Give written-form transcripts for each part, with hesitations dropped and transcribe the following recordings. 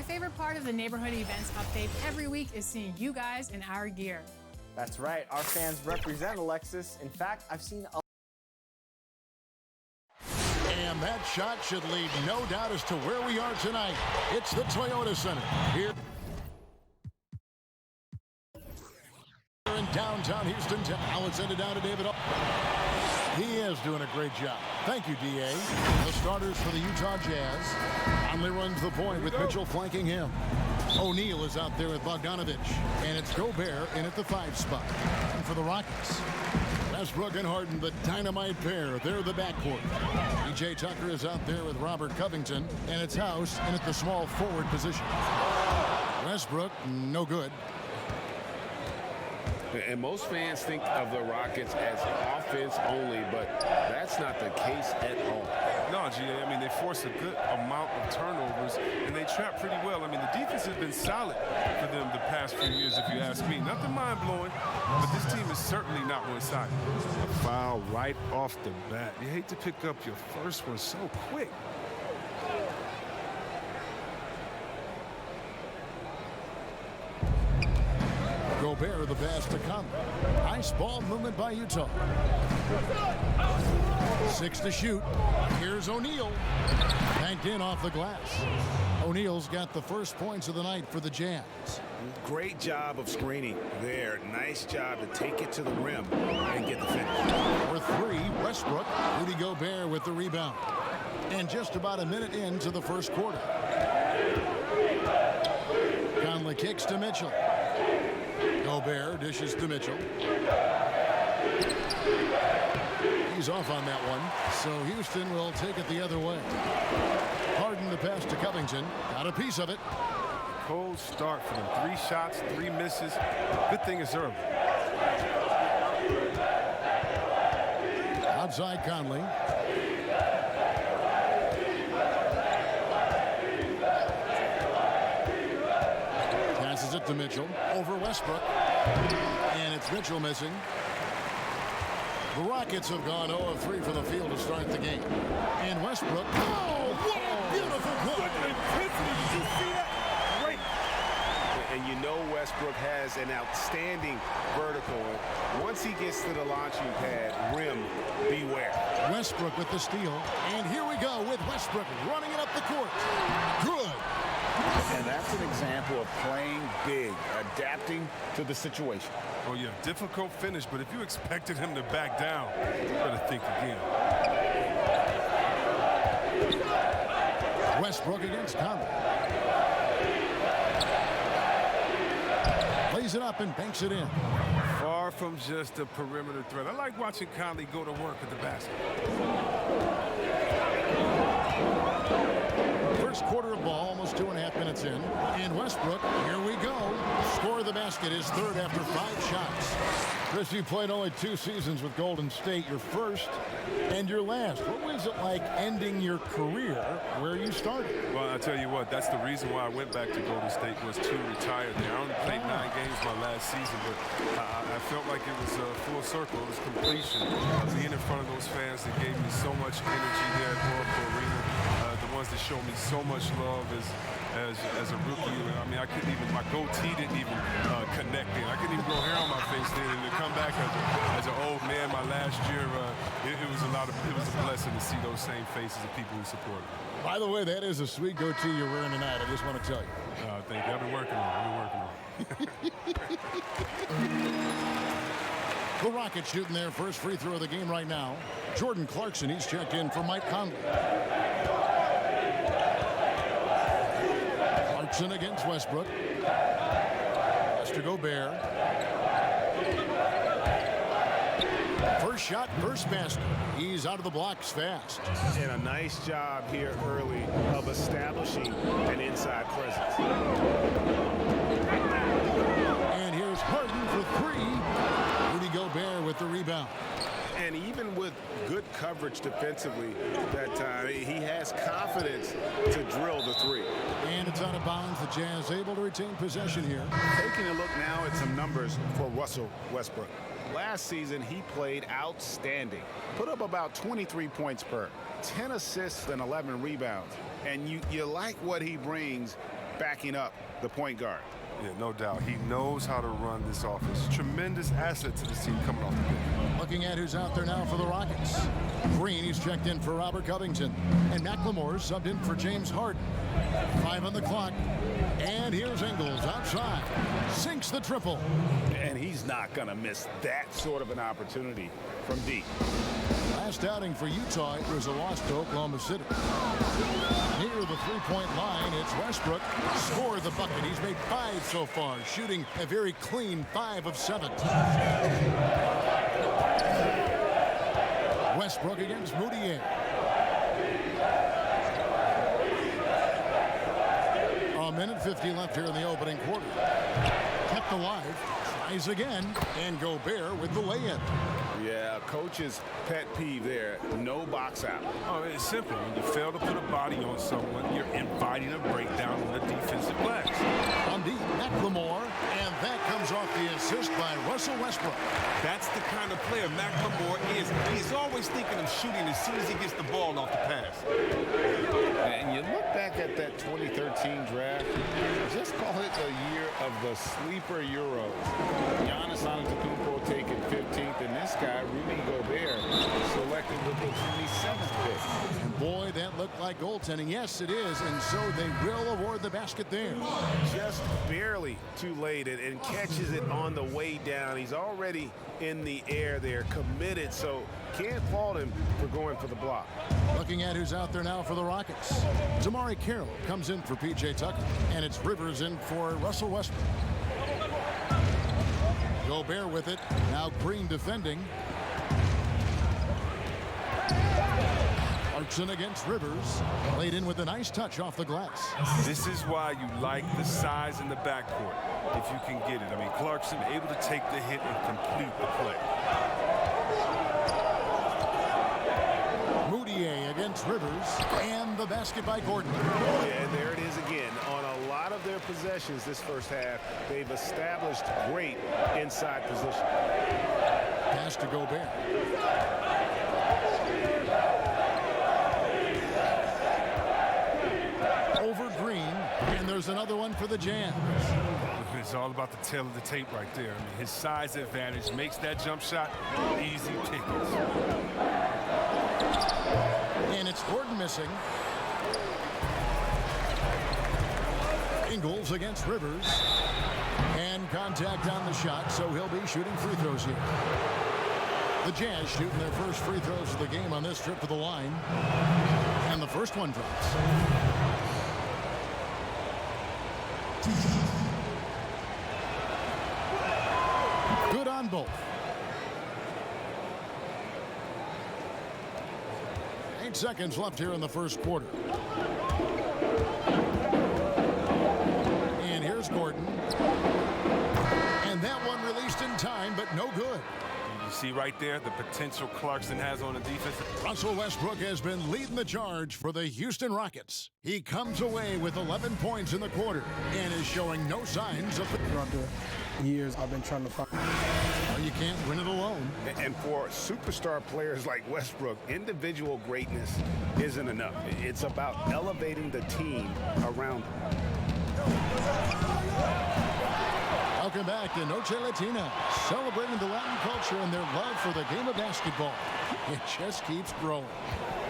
favorite part of the neighborhood events update every week is seeing you guys in our gear. That's right. Our fans represent Alexis. In fact, I've seen a And that shot should leave no doubt as to where we are tonight. It's the Toyota Center here in downtown Houston. Now it's ended down to David. He is doing a great job. Thank you, D.A. The starters for the Utah Jazz. Conley runs the point with Mitchell flanking him. O'Neal is out there with Bogdanovich. And it's Gobert in at the 5 spot. And for the Rockets, Westbrook and Harden, the dynamite pair. They're the backcourt. P.J. Tucker is out there with Robert Covington. And it's House in at the small forward position. Westbrook, no good. And most fans think of the Rockets as offense only, but that's not the case at all. No, GA, I mean, they force a good amount of turnovers, and they trap pretty well. I mean, the defense has been solid for them the past few years, if you ask me. Nothing mind-blowing, but this team is certainly not one-sided. A foul right off the bat. You hate to pick up your first one so quick. Gobert the pass to Conley. Nice ball movement by Utah. 6 to shoot. Here's O'Neal. Banked in off the glass. O'Neal's got the first points of the night for the Jazz. Great job of screening there. Nice job to take it to the rim and get the finish. For 3, Westbrook. Rudy Gobert with the rebound. And just about a minute into the first quarter. Conley kicks to Mitchell. Gobert dishes to Mitchell. He's off on that one, so Houston will take it the other way. Harden the pass to Covington. Got a piece of it. Cold start for them. 3 shots, 3 misses. Good thing it's early. Outside Conley. Passes it to Mitchell. Over Westbrook. And it's Mitchell missing. The Rockets have gone 0 of 3 from the field to start the game. And Westbrook. Oh, what a beautiful play. Did you see that? Great. And you know Westbrook has an outstanding vertical. Once he gets to the launching pad, rim, beware. Westbrook with the steal. And here we go with Westbrook running it up the court. Good. And that's an example of playing big, adapting to the situation. Oh, yeah, difficult finish, but if you expected him to back down, you better think again. Westbrook against Conley. Plays it up and banks it in. Far from just a perimeter threat. I like watching Conley go to work at the basket. First quarter of ball, almost 2.5 minutes in. And Westbrook, here we go. Score of the basket is third after 5 shots. Chris, you played only 2 seasons with Golden State, your first and your last. What was it like ending your career where you started? Well, I tell you what, that's the reason why I went back to Golden State was to retire there. I only played 9 games my last season, but I felt like it was a full circle. It was completion. Being in front of those fans that gave me so much energy there at Oracle Arena. The ones that showed me so much love as a rookie. I mean, I couldn't even, my goatee didn't even connect then. I couldn't even grow hair on my face then. And to come back as an old man my last year, it was a blessing to see those same faces of people who supported me. By the way, that is a sweet goatee you're wearing tonight. I just want to tell you. Thank you. I've been working on it. The Rockets shooting their first free throw of the game right now. Jordan Clarkson, he's checked in for Mike Conley. Clarkson against Westbrook. Pass to Gobert. First shot, first basket. He's out of the blocks fast. And a nice job here early of establishing an inside presence. And here's Harden for 3. Rudy Gobert with the rebound. And even with good coverage defensively that time, he has confidence to drill the 3. And it's out of bounds. The Jazz able to retain possession here. Taking a look now at some numbers for Russell Westbrook. Last season, he played outstanding. Put up about 23 points per, 10 assists and 11 rebounds. And you like what he brings backing up the point guard. Yeah, no doubt. He knows how to run this offense. Tremendous asset to this team coming off the bench. Looking at who's out there now for the Rockets. Green, he's checked in for Robert Covington. And McLemore subbed in for James Harden. 5 on the clock. And here's Ingles outside. Sinks the triple. And he's not going to miss that sort of an opportunity from deep. Last outing for Utah, it was a loss to Oklahoma City. Near the three-point line, it's Westbrook. Scored the bucket. He's made 5 so far, shooting a very clean 5 of 7. Westbrook against Moutier. A minute 50 left here in the opening quarter. Kept alive. Tries again. And Gobert with the lay-in. Yeah, coach's pet peeve there. No box out. Oh, it's simple. When you fail to put a body on someone, you're inviting a breakdown on the defensive glass. On deep, McLemore. And that comes off the assist by Russell Westbrook. That's the kind of player McLemore is. He's always thinking of shooting as soon as he gets the ball off the pass. And you look back at that 2013 draft, just call it the year of the sleeper Euros. Giannis Antetokounmpo taken 15th, and this guy, Rudy Gobert, selected with the 27th pick. And boy, that looked like goaltending. Yes, it is, and so they will award the basket there. Just barely too late and catches it on the way down. He's already in the air there, committed, so can't fault him for going for the block. Looking at who's out there now for the Rockets. Tamari Carroll comes in for P.J. Tucker, and it's Rivers in for Russell Westbrook. Gobert with it. Now Green defending. Clarkson against Rivers. Laid in with a nice touch off the glass. This is why you like the size in the backcourt, if you can get it. I mean, Clarkson able to take the hit and complete the play. Moutier against Rivers. And the basket by Gordon. And there it is again. On a lot of their possessions this first half, they've established great inside position. Pass to Gobert. Over Green. And there's another one for the Jazz. It's all about the tail of the tape right there. I mean, his size advantage makes that jump shot easy pickings. And it's Gordon missing. Ingles against Rivers. And contact on the shot, so he'll be shooting free throws here. The Jazz shooting their first free throws of the game on this trip to the line. And the first one drops. Good on both. 8 seconds left here in the first quarter. And here's Gordon. And that one released in time, but no good. You see right there the potential Clarkson has on the defense. Russell Westbrook has been leading the charge for the Houston Rockets. He comes away with 11 points in the quarter and is showing no signs of... Throughout the years, I've been trying to find... Well, you can't win it alone. And for superstar players like Westbrook, individual greatness isn't enough. It's about elevating the team around them. Welcome back to Noche Latina, celebrating the Latin culture and their love for the game of basketball. It just keeps growing.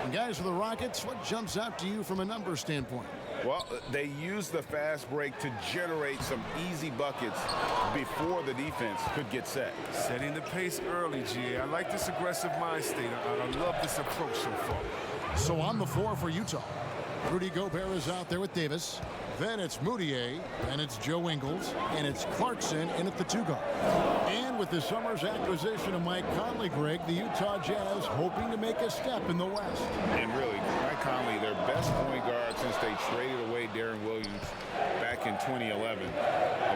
And guys, for the Rockets, what jumps out to you from a numbers standpoint? Well, they use the fast break to generate some easy buckets before the defense could get set. Setting the pace early, G.A. I like this aggressive mind state. I love this approach so far. So on the floor for Utah, Rudy Gobert is out there with Davis. Then it's Moutier, and it's Joe Ingles, and it's Clarkson in at the 2 guard. And with the summer's acquisition of Mike Conley, Greg, the Utah Jazz hoping to make a step in the West. And really, Mike Conley, their best point guard since they traded away Darren Williams back in 2011.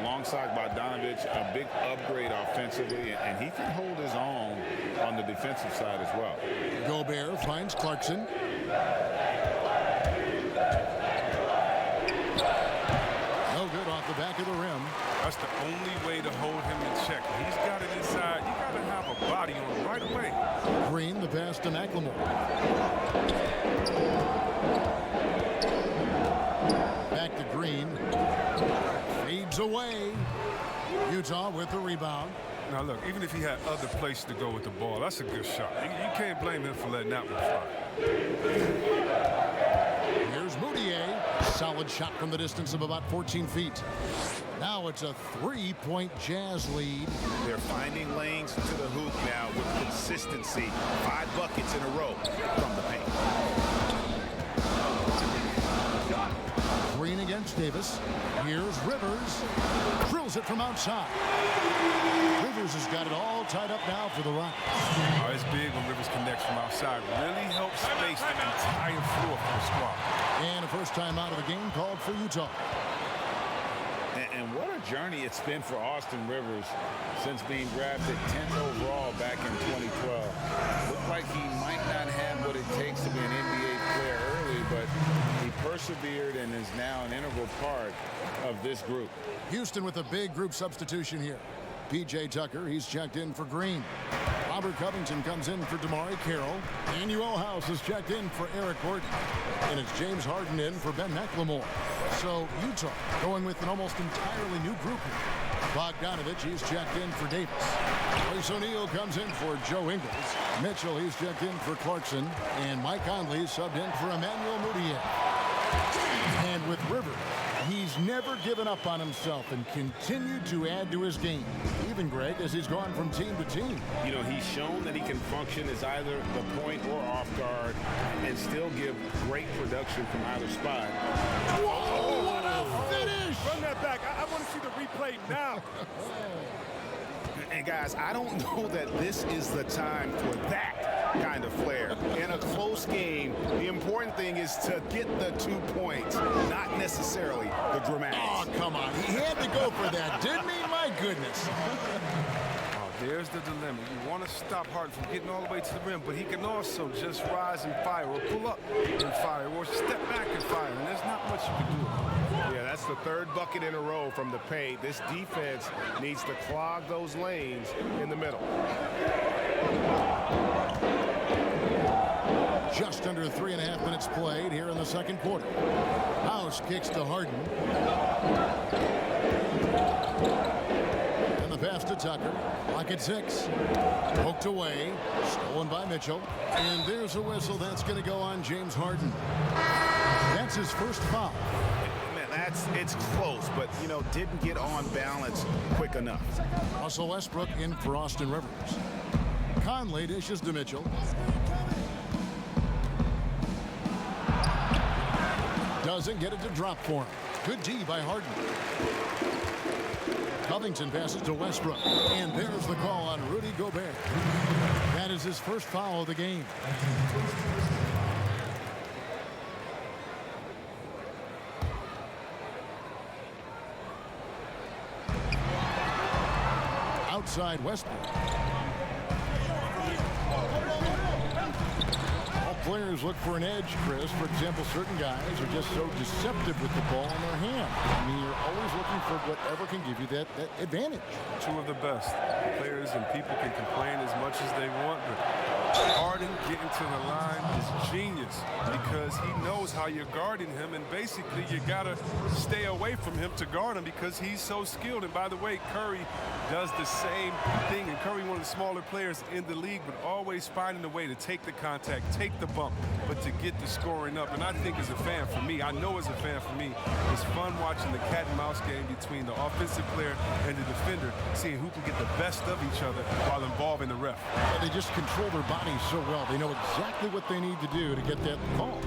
Alongside Bogdanovich, a big upgrade offensively, and he can hold his own on the defensive side as well. Gobert finds Clarkson. No good off the back of the rim. That's the only way to hold him in check. He's got it inside. You got to have a body on him right away. Green, the pass to McLemore. Back to Green. Fades away. Utah with the rebound. Now, look, even if he had other places to go with the ball, that's a good shot. You can't blame him for letting that one fly. Here's Moutier. Solid shot from the distance of about 14 feet. Now it's a 3-point Jazz lead. They're finding lanes to the hoop now with consistency. 5 buckets in a row from the paint. Green against Davis. Here's Rivers. Drills it from outside. Rivers has got it all tied up now for the Rockets. Oh, it's big when Rivers connects from outside. Really helps space the entire floor for the squad. And a first time out of the game called for Utah. And what a journey it's been for Austin Rivers since being drafted 10th overall back in 2012. Looked like he might not have what it takes to be an NBA player early, but he persevered and is now an integral part of this group. Houston with a big group substitution here. P.J. Tucker, he's checked in for Green. Robert Covington comes in for DeMar Carroll. And UO House is checked in for Eric Gordon. And it's James Harden in for Ben McLemore. So Utah going with an almost entirely new group here. Bogdanovich, he's checked in for Davis. Royce O'Neal comes in for Joe Ingles. Mitchell, he's checked in for Clarkson. And Mike Conley subbed in for Emmanuel Moutier. And with Rivers, he's never given up on himself and continued to add to his game. Even, Greg, as he's gone from team to team. You know, he's shown that he can function as either the point or off guard and still give great production from either spot. Whoa, what a finish! Run that back. I want to see the replay now. And guys, I don't know that this is the time for that kind of flair. In a close game, the important thing is to get the 2 points, not necessarily the dramatics. Oh, come on. He had to go for that, didn't he? My goodness. There's the dilemma. You want to stop Harden from getting all the way to the rim, but he can also just rise and fire, or pull up and fire, or step back and fire, and there's not much you can do. Yeah, that's the 3rd bucket in a row from the paint. This defense needs to clog those lanes in the middle. Just under 3.5 minutes played here in the second quarter. House kicks to Harden. And the pass to Tucker. Lock at 6. Poked away. Stolen by Mitchell. And there's a whistle. That's going to go on James Harden. That's his first foul. It's close, but, you know, didn't get on balance quick enough. Russell Westbrook in for Austin Rivers. Conley dishes to Mitchell. Doesn't get it to drop for him. Good D by Harden. Covington passes to Westbrook. And there's the call on Rudy Gobert. That is his first foul of the game. Outside Westbrook. All players look for an edge, Chris. For example, certain guys are just so deceptive with the ball in their hand. I mean, you're always looking for whatever can give you that advantage. 2 of the best. Players and people can complain as much as they want, but Harden getting to the line is genius because he knows how you're guarding him, and basically you got to stay away from him to guard him because he's so skilled. And by the way, Curry does the same thing, and Curry, one of the smaller players in the league, but always finding a way to take the contact, take the bump, but to get the scoring up. And I think as a fan for me, I know as a fan for me, it's fun watching the cat and mouse game between the offensive player and the defender, seeing who can get the best of each other while involving the ref. They just control their bodies so well. They know exactly what they need to do to get that call.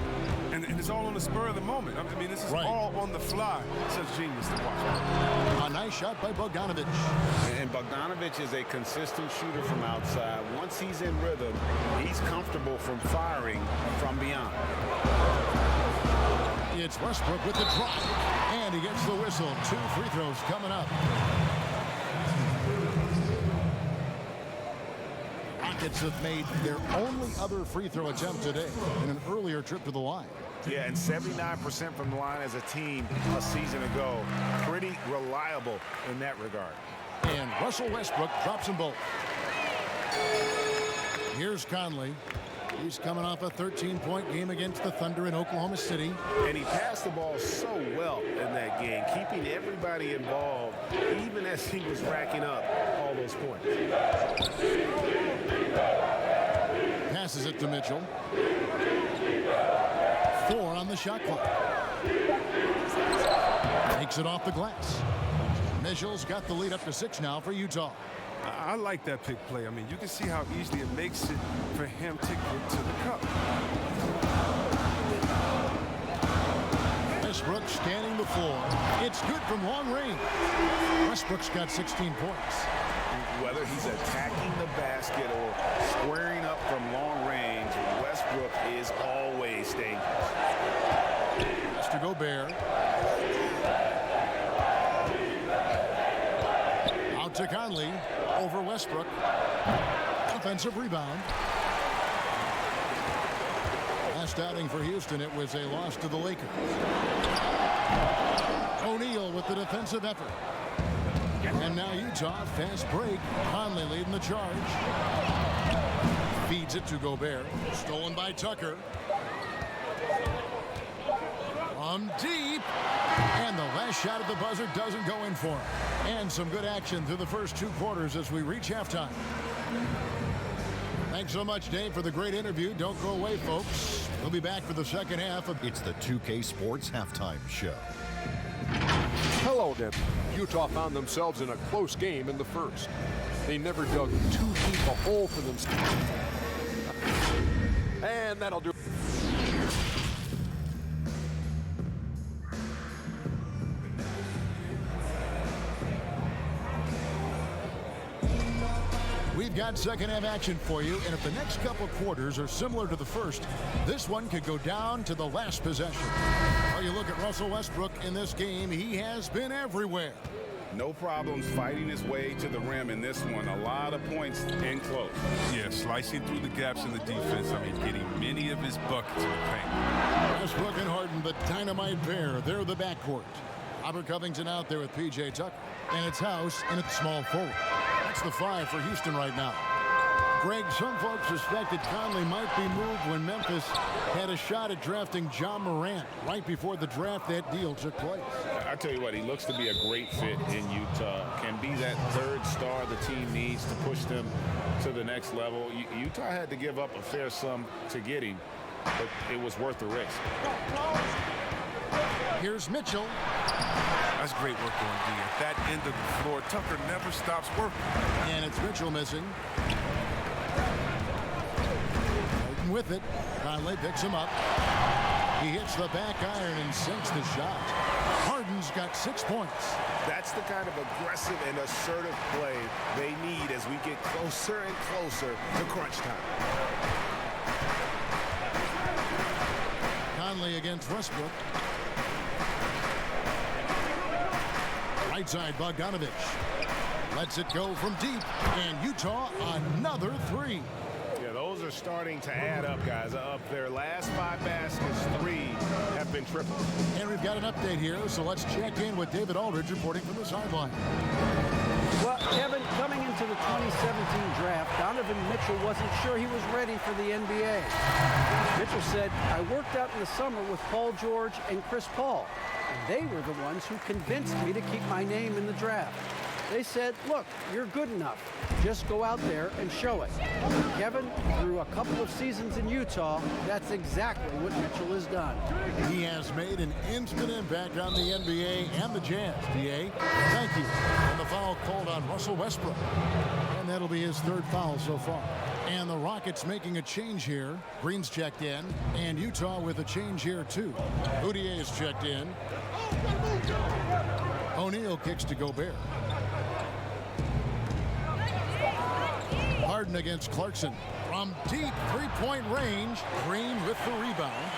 And it's all on the spur of the moment. I mean, this is right. all on the fly. Such genius to watch. A nice shot by Bogdanovich. And Bogdanovich is a consistent shooter from outside. Once he's in rhythm, he's comfortable from firing from beyond. It's Westbrook with the drop. And he gets the whistle. 2 free throws coming up. Rockets have made their only other free throw attempt today in an earlier trip to the line. Yeah, and 79% from the line as a team a season ago. Pretty reliable in that regard. And Russell Westbrook drops them both. Here's Conley. He's coming off a 13-point game against the Thunder in Oklahoma City. And he passed the ball so well in that game, keeping everybody involved, even as he was racking up all those points. Passes it to Mitchell. 4 on the shot clock. Takes it off the glass. Mitchell's got the lead up to 6 now for Utah. I like that pick play. I mean, you can see how easily it makes it for him to get to the cup. Westbrook scanning the floor. It's good from long range. Westbrook's got 16 points. Whether he's attacking the basket or squaring up from long range, Westbrook is always dangerous. Mr. Gobert. Out to Conley. Over Westbrook. Offensive rebound. Last outing for Houston, it was a loss to the Lakers. O'Neal with the defensive effort. And now Utah, fast break. Conley leading the charge. Feeds it to Gobert. Stolen by Tucker. From deep. And the last shot at the buzzer doesn't go in for him. And some good action through the first 2 quarters as we reach halftime. Thanks so much, Dave, for the great interview. Don't go away, folks. We'll be back for the second half of... It's the 2K Sports Halftime Show. Hello, Deb. Utah found themselves in a close game in the first. They never dug too deep a hole for themselves. And that'll do. We've got second half action for you, and if the next couple quarters are similar to the first, this one could go down to the last possession. Well, you look at Russell Westbrook in this game, he has been everywhere. No problems fighting his way to the rim in this one. A lot of points in close. Yeah, slicing through the gaps in the defense. I mean, getting many of his buckets in the paint. Westbrook and Harden, the dynamite pair. They're the backcourt. Robert Covington out there with P.J. Tucker. And it's House in at small forward. That's the 5 for Houston right now. Greg, some folks suspected Conley might be moved when Memphis had a shot at drafting John Morant. Right before the draft, that deal took place. I tell you what, he looks to be a great fit in Utah. Can be that third star the team needs to push them to the next level. Utah had to give up a fair sum to get him, but it was worth the risk. Here's Mitchell. That's great work on D. At that end of the floor, Tucker never stops working. And it's Mitchell missing. Harden with it. Conley picks him up. He hits the back iron and sinks the shot. Harden's got 6 points. That's the kind of aggressive and assertive play they need as we get closer and closer to crunch time. Conley against Westbrook. Right side, Bogdanovich. Lets it go from deep. And Utah, another 3. Yeah, those are starting to add up, guys. Up their last 5 baskets, 3 have been triple. And we've got an update here, so let's check in with David Aldridge reporting from the sideline. Well, Kevin, coming into the 2017 draft, Donovan Mitchell wasn't sure he was ready for the NBA. Mitchell said, I worked out in the summer with Paul George and Chris Paul. And they were the ones who convinced me to keep my name in the draft. They said, look, you're good enough. Just go out there and show it. Kevin, through a couple of seasons in Utah, that's exactly what Mitchell has done. He has made an instant impact on the NBA and the Jazz. DA, thank you. And the foul called on Russell Westbrook. And that'll be his 3rd foul so far. And the Rockets making a change here. Green's checked in. And Utah with a change here, too. UTA is checked in. O'Neal kicks to Gobert. Harden against Clarkson. From deep 3-point range. Green with the rebound.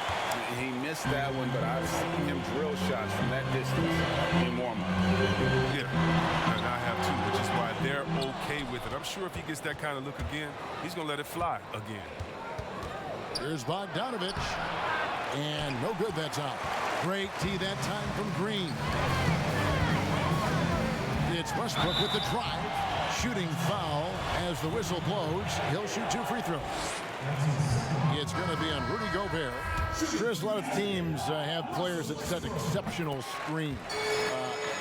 He missed that one, but I've seen him drill shots from that distance in warm-up. Yeah, and I have too, which is why they're okay with it. I'm sure if he gets that kind of look again, he's going to let it fly again. Here's Bogdanovich. And no good that time. Great tee that time from Green. It's Westbrook with the drive. Shooting foul as the whistle blows. He'll shoot 2 free throws. It's going to be on Rudy Gobert. Chris, a lot of teams have players that set exceptional screens.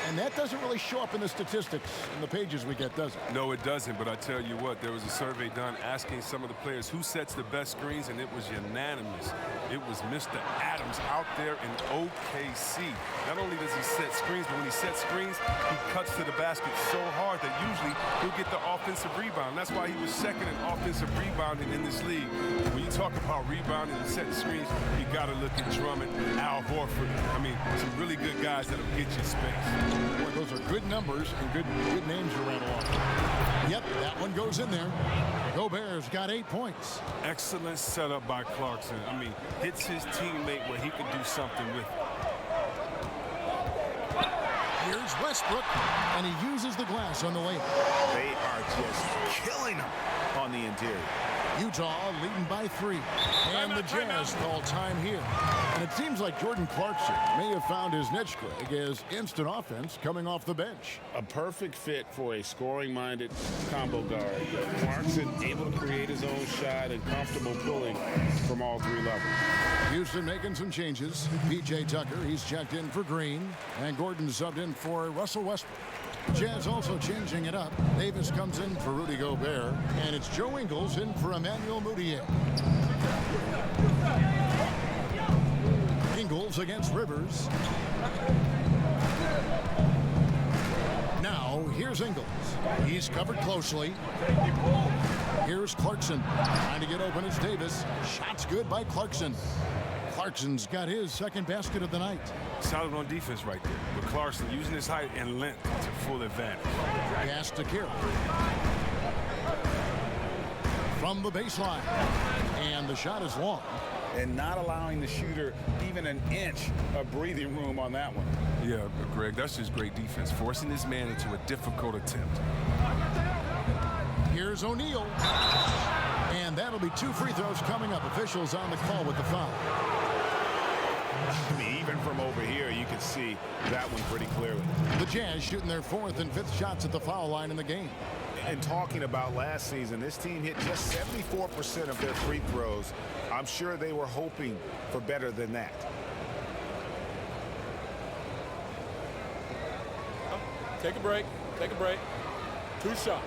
And that doesn't really show up in the statistics in the pages we get, does it? No, it doesn't. But I tell you what, there was a survey done asking some of the players who sets the best screens, and it was unanimous. It was Mr. Adams out there in OKC. Not only does he set screens, but when he sets screens, he cuts to the basket so hard that usually he'll get the offensive rebound. That's why he was second in offensive rebounding in this league. When you talk about rebounding and setting screens, you got to look at Drummond, Al Horford. I mean, some really good guys that'll get you space. Boy, those are good numbers and good names to rattle off. Yep, that one goes in there. Gobert's got 8 points. Excellent setup by Clarkson. I mean, hits his teammate where he could do something with it. Here's Westbrook, and he uses the glass on the layup. They are just killing him on the interior. Utah leading by 3. And the Jazz call time here. And it seems like Jordan Clarkson may have found his niche, Greg, as instant offense coming off the bench. A perfect fit for a scoring-minded combo guard. Clarkson able to create his own shot and comfortable pulling from all 3 levels. Houston making some changes. P.J. Tucker, he's checked in for Green. And Gordon subbed in for Russell Westbrook. Jazz also changing it up. Davis comes in for Rudy Gobert, and it's Joe Ingles in for Emmanuel Mudiay. Ingles against Rivers. Now, here's Ingles. He's covered closely. Here's Clarkson. Trying to get open, it's Davis. Shot's good by Clarkson. Clarkson's got his second basket of the night. Solid on defense right there. With Clarkson using his height and length to full advantage. Pass to Carroll. From the baseline. And the shot is long. And not allowing the shooter even an inch of breathing room on that one. Yeah, Greg, that's just great defense. Forcing this man into a difficult attempt. Here's O'Neal. And that'll be 2 free throws coming up. Officials on the call with the foul. I mean, even from over here, you can see that one pretty clearly. The Jazz shooting their 4th and 5th shots at the foul line in the game. And talking about last season, this team hit just 74% of their free throws. I'm sure they were hoping for better than that. Take a break. Take a break. 2 shots.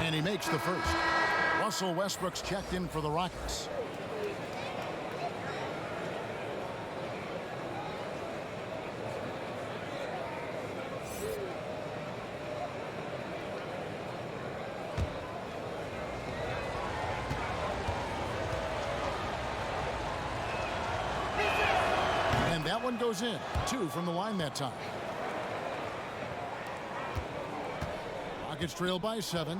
And he makes the first. Russell Westbrook's checked in for the Rockets. And that one goes in. 2 from the line that time. Rockets trail by 7.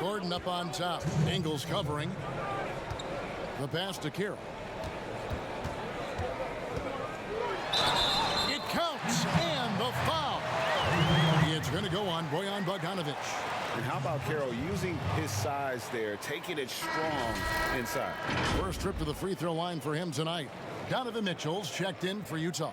Gordon up on top. Ingles covering. The pass to Carroll. It counts, and the foul. It's going to go on Bojan Bogdanovic. And how about Carroll using his size there, taking it strong inside. First trip to the free throw line for him tonight. Donovan Mitchell's checked in for Utah.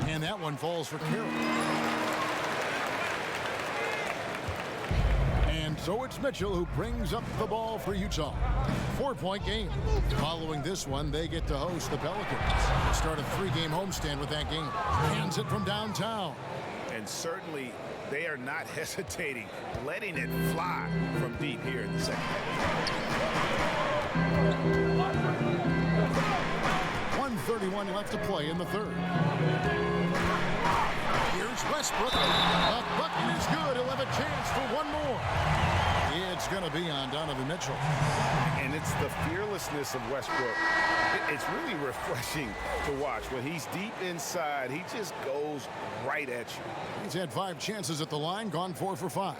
And that one falls for Carroll. And so it's Mitchell who brings up the ball for Utah. 4-point game. Following this one, they get to host the Pelicans. Start a 3-game homestand with that game. Hands it from downtown. And certainly they are not hesitating, letting it fly from deep here in the second half. 1:31 left to play in the third. Here's Westbrook. The bucket is good. He'll have a chance for one more. It's going to be on Donovan Mitchell. And it's the fearlessness of Westbrook. It's really refreshing to watch. When he's deep inside, he just goes right at you. He's had 5 chances at the line, gone 4 for 5.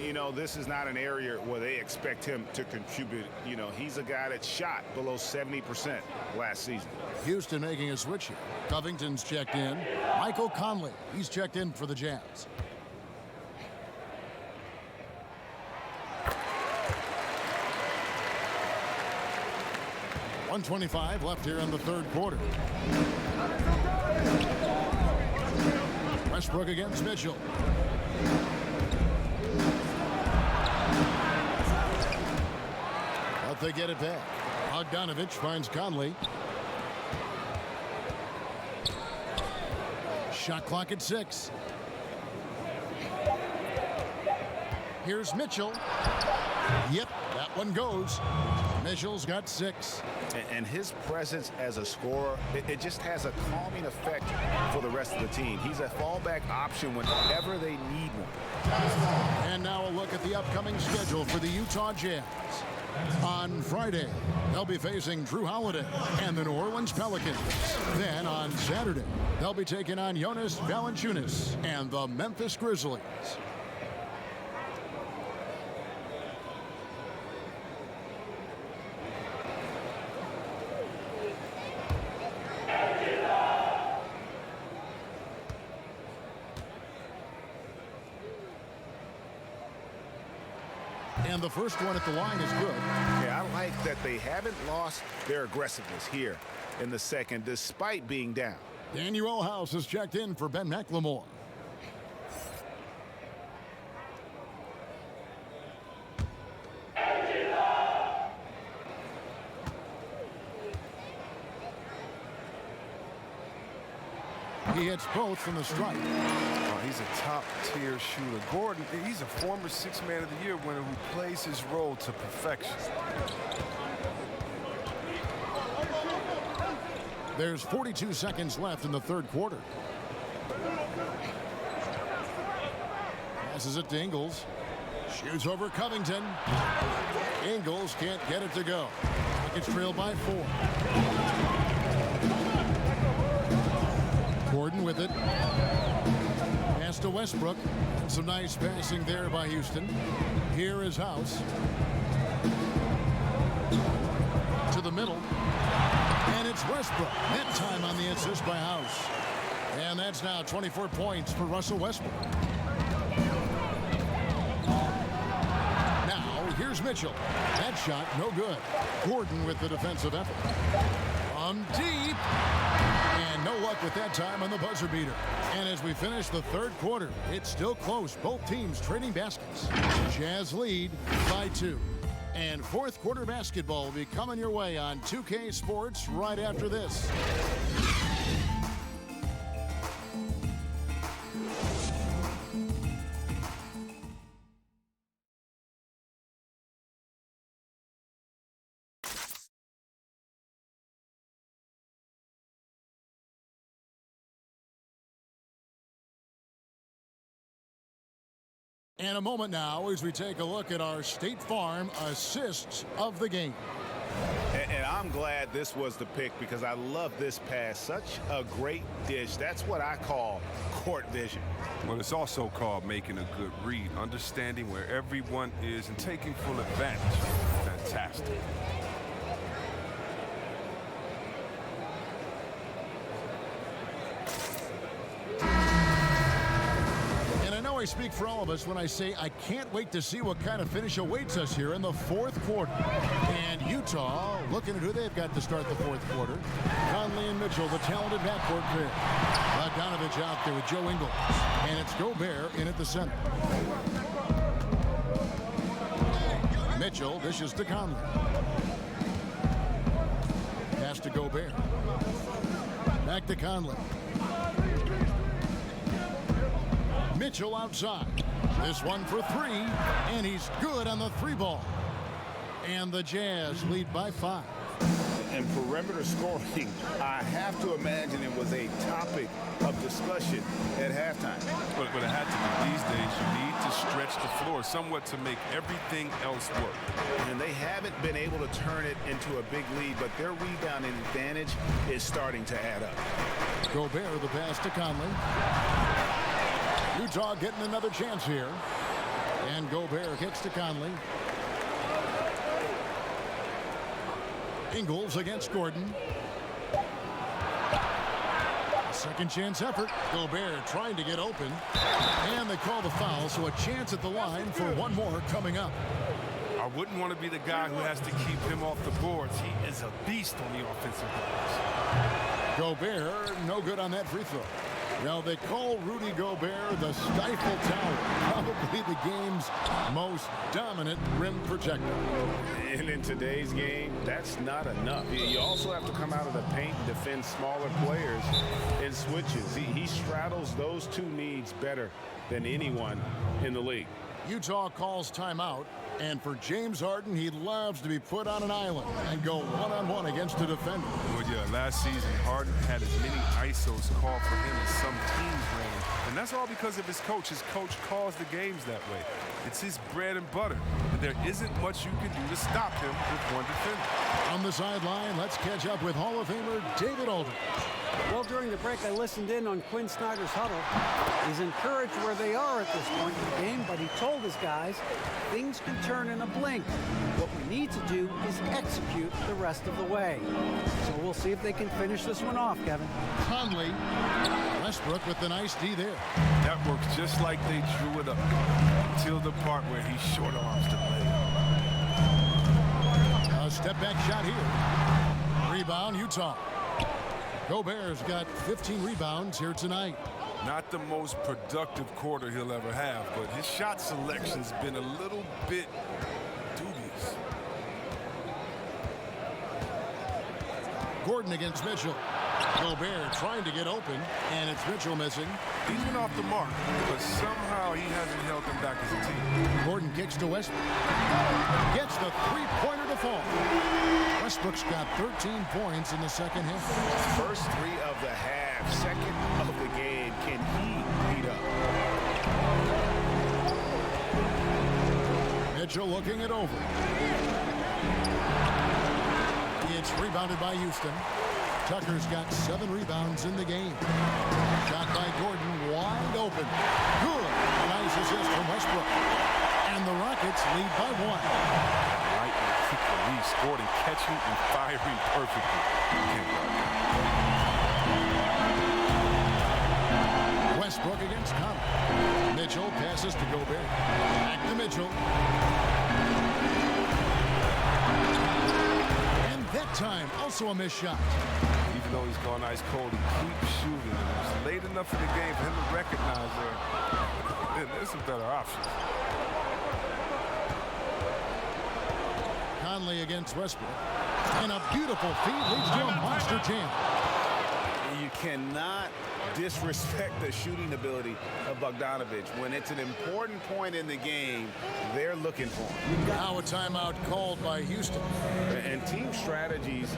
You know, this is not an area where they expect him to contribute. You know, he's a guy that shot below 70% last season. Houston making a switch here. Covington's checked in. Michael Conley, he's checked in for the Jazz. .125 left here in the third quarter. Westbrook against Mitchell. But they get it back. Bogdanovich finds Conley. Shot clock at 6. Here's Mitchell. Yep, that one goes. Mitchell's got 6. And his presence as a scorer, it just has a calming effect for the rest of the team. He's a fallback option whenever they need one. And now a look at the upcoming schedule for the Utah Jazz. On Friday, they'll be facing Drew Holiday and the New Orleans Pelicans. Then on Saturday, they'll be taking on Jonas Valanciunas and the Memphis Grizzlies. And the first one at the line is good. Yeah, I like that they haven't lost their aggressiveness here in the second, despite being down. Daniel House has checked in for Ben McLemore. He hits both from the stripe. Oh, he's a top-tier shooter. Gordon, he's a former 6th Man of the Year winner who plays his role to perfection. There's 42 seconds left in the third quarter. Passes it to Ingles. Shoots over Covington. Ingles can't get it to go. It's trailed by 4. Gordon with it. Pass to Westbrook. Some nice passing there by Houston. Here is House. To the middle. And it's Westbrook. That time on the assist by House. And that's now 24 points for Russell Westbrook. Now, here's Mitchell. That shot, no good. Gordon with the defensive effort. From deep. And no luck with that time on the buzzer beater. And as we finish the third quarter, it's still close. Both teams trading baskets. Jazz lead by 2. And fourth quarter basketball will be coming your way on 2K Sports right after this. And a moment now as we take a look at our State Farm assists of the game. And I'm glad this was the pick because I love this pass. Such a great dish. That's what I call court vision. Well, it's also called making a good read, understanding where everyone is and taking full advantage. Fantastic. I speak for all of us when I say I can't wait to see what kind of finish awaits us here in the fourth quarter. And Utah looking at who they've got to start the fourth quarter. Conley and Mitchell, the talented backcourt pair. Bogdanovich out there with Joe Ingles. And it's Gobert in at the center. Mitchell dishes to Conley. Pass to Gobert. Back to Conley. Mitchell outside. This one for 3, and he's good on the 3-ball. And the Jazz lead by 5. And perimeter scoring, I have to imagine it was a topic of discussion at halftime. But it had to be. These days, you need to stretch the floor somewhat to make everything else work. And they haven't been able to turn it into a big lead, but their rebounding advantage is starting to add up. Gobert, the pass to Conley. Utah getting another chance here. And Gobert kicks to Conley. Ingles against Gordon. Second chance effort. Gobert trying to get open. And they call the foul, so a chance at the line for one more coming up. I wouldn't want to be the guy who has to keep him off the boards. He is a beast on the offensive boards. Gobert, no good on that free throw. Now they call Rudy Gobert the Stifle Tower, probably the game's most dominant rim protector. And in today's game, that's not enough. You also have to come out of the paint and defend smaller players in switches. He straddles those two needs better than anyone in the league. Utah calls timeout, and for James Harden, he loves to be put on an island and go one-on-one against a defender. Well, yeah, last season, Harden had as many ISOs called for him as some teams ran. And that's all because of his coach. His coach calls the games that way. It's his bread and butter. And there isn't much you can do to stop him with one defender. On the sideline, let's catch up with Hall of Famer David Aldridge. Well, during the break, I listened in on Quinn Snyder's huddle. He's encouraged where they are at this point in the game, but he told his guys things can turn in a blink. What we need to do is execute the rest of the way. So we'll see if they can finish this one off, Kevin. Conley. Westbrook with the nice D there. That works just like they drew it up until the part where he short arms the play. A step back shot here. Rebound, Utah. Gobert's got 15 rebounds here tonight. Not the most productive quarter he'll ever have, but his shot selection's been a little bit dubious. Gordon against Mitchell. Gobert trying to get open, and it's Mitchell missing. He's been off the mark, but somehow he hasn't held them back as a team. Gordon kicks to Westbrook. Gets the three-pointer to fall. Westbrook's got 13 points in the second half. First three of the half, second of the game. Can he beat up? Mitchell looking it over. It's rebounded by Houston. Tucker's got 7 rebounds in the game. Shot by Gordon, wide open. Good. Nice assist from Westbrook. And the Rockets lead by 1. Lightning keep the lead, scored and catching and firing perfectly. Westbrook against Conley. Mitchell passes to Gobert. Back to Mitchell. And that time, also a missed shot. Even though he's gone ice cold, he keeps shooting. It's late enough in the game for him to recognize that there's some better options. Conley against Westbrook. And a beautiful feed leads to a monster jam. You cannot disrespect the shooting ability of Bogdanović. When it's an important point in the game, they're looking for him. Now a timeout called by Houston. And team strategies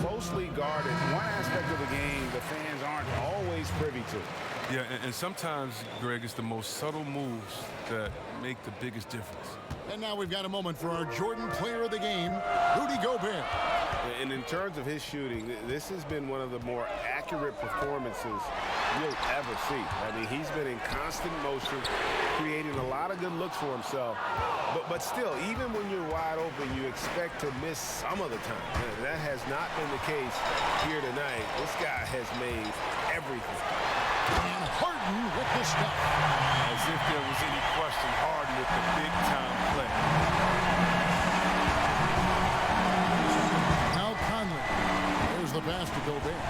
closely guarded. One aspect of the game the fans aren't always privy to. Yeah, and sometimes, Greg, it's the most subtle moves that make the biggest difference. And now we've got a moment for our Jordan player of the game, Rudy Gobert. And in terms of his shooting, this has been one of the more accurate performances you'll ever see. I mean, he's been in constant motion, creating a lot of good looks for himself. But still, even when you're wide open, you expect to miss some of the time. That has not been the case here tonight. This guy has made everything. And Harden with the stuff. As if there was any question, Harden with the big-time play. Now Conley. There's the pass to Gobert.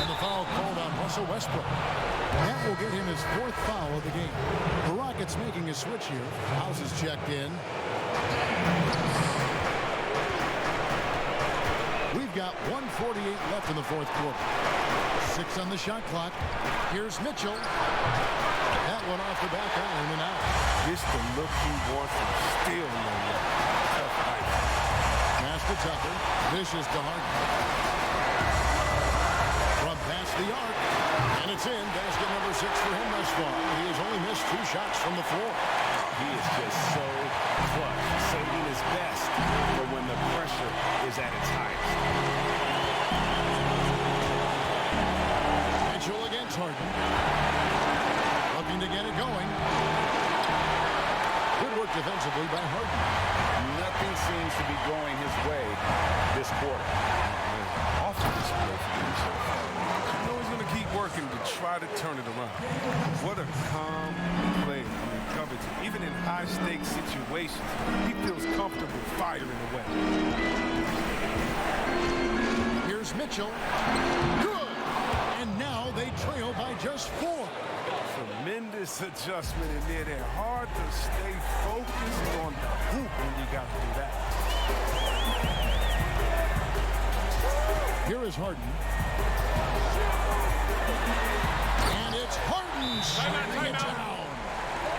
And the foul called on Russell Westbrook. That will get him his 4th foul of the game. The Rockets making a switch here. House is checked in. We've got 1:48 left in the 4th quarter. 6 on the shot clock. Here's Mitchell. That one off the back iron and out. Just the look he wants to steal in there. Pass to Tucker. Vicious to Harden. From past the arc. And it's in. Basket number 6 for him thus far. He has only missed 2 shots from the floor. He is just so clutch, saving his best for when the pressure is at its highest. Mitchell against Harden. Looking to get it going. defensively by Harden. Nothing seems to be going his way this quarter. Offense play for him so far. You know he's going to keep working to try to turn it around. What a calm play from Covington. Even in high-stakes situations, he feels comfortable firing away. Here's Mitchell. Good! And now they trail by just 4. Tremendous adjustment in there. They're hard to stay focused on the hoop when you got to do that. Here is Harden. And it's Harden slamming it down.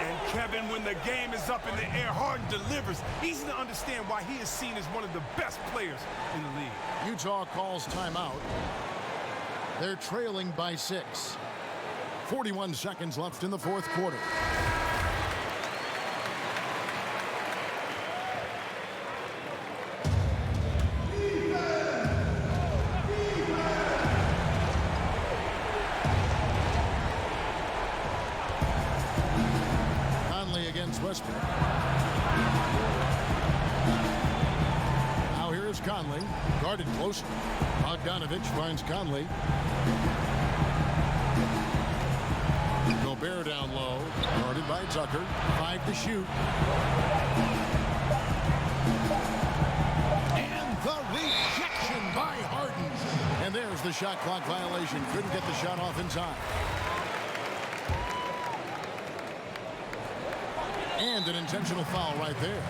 And Kevin, when the game is up in the air, Harden delivers. Easy to understand why he is seen as one of the best players in the league. Utah calls timeout. They're trailing by 6. 41 seconds left in the fourth quarter. Conley against Westbrook. Now here is Conley. Guarded closely. Bogdanovich finds Conley. Gobert down low. Guarded by Tucker. 5 to shoot. And the rejection by Harden. And there's the shot clock violation. Couldn't get the shot off in time. And an intentional foul right there.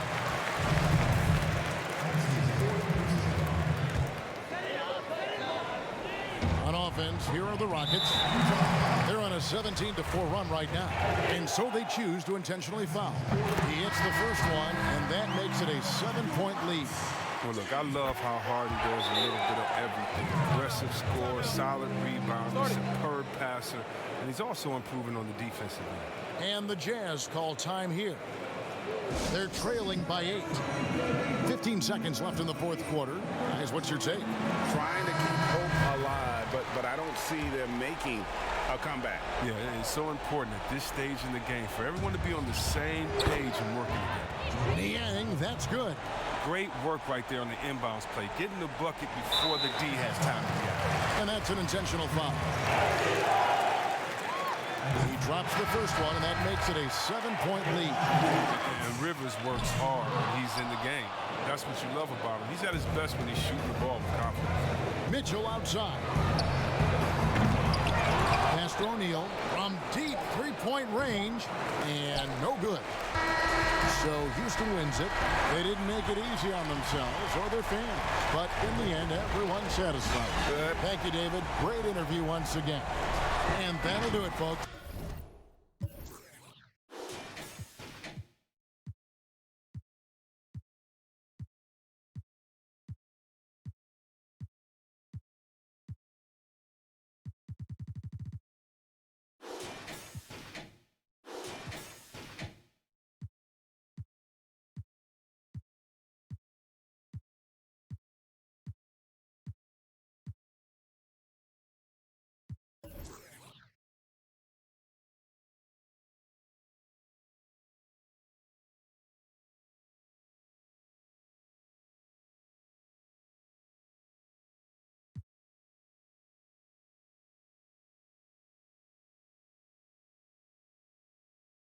On offense, here are the Rockets. They're on a 17-4 run right now. And so they choose to intentionally foul. He hits the first one, and that makes it a 7-point lead. Well, look, I love how Harden does a little bit of everything. Aggressive score, solid rebound, superb passer, and he's also improving on the defensive end. And the Jazz call time here. They're trailing by 8. 15 seconds left in the fourth quarter. Guys, what's your take? Trying to keep hope alive, but I don't see them making a comeback. Yeah, it's so important at this stage in the game for everyone to be on the same page and working together. Niang, that's good. Great work right there on the inbounds play, getting the bucket before the D has time to react. And that's an intentional foul. He drops the first one, and that makes it a 7-point lead. And Rivers works hard when he's in the game. That's what you love about him. He's at his best when he's shooting the ball with confidence. Mitchell outside. Pass to O'Neal from deep three-point range, and no good. So Houston wins it. They didn't make it easy on themselves or their fans, but in the end, everyone's satisfied. Thank you, David. Great interview once again. And that'll do it, folks.